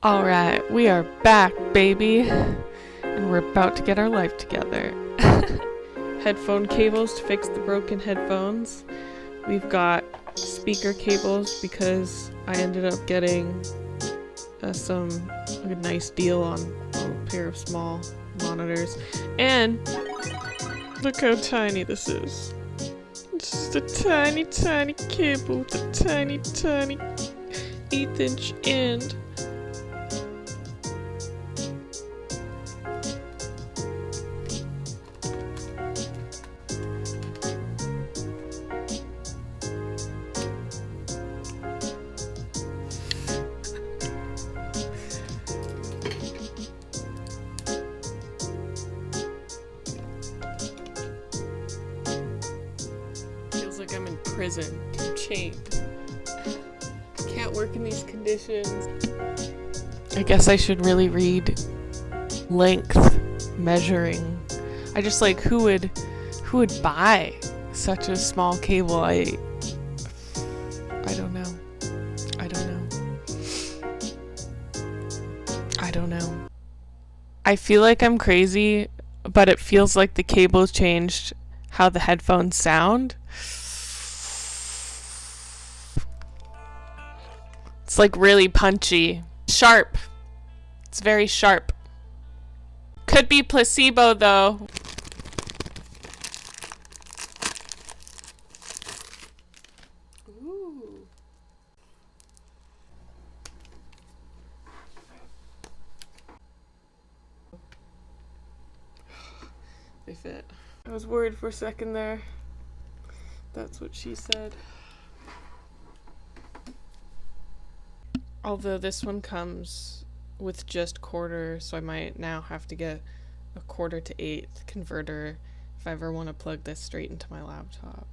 Alright, we are back, baby. And we're about to get our life together. Headphone cables to fix the broken headphones. We've got speaker cables because I ended up getting a nice deal on a pair of small monitors. And look how tiny this is. It's just a tiny, tiny cable with a tiny, tiny 1/8-inch end. Feels like I'm in prison. I'm chained. Can't work in these conditions. I guess I should really read length measuring. I just like who would buy such a small cable? I don't know. I don't know. I feel like I'm crazy, but it feels like the cables changed how the headphones sound. It's like really punchy. Sharp. It's very sharp. Could be placebo though. Ooh. They fit. I was worried for a second there. That's what she said. Although this one comes with just quarter, so I might now have to get a 1/4 to 1/8 converter if I ever want to plug this straight into my laptop.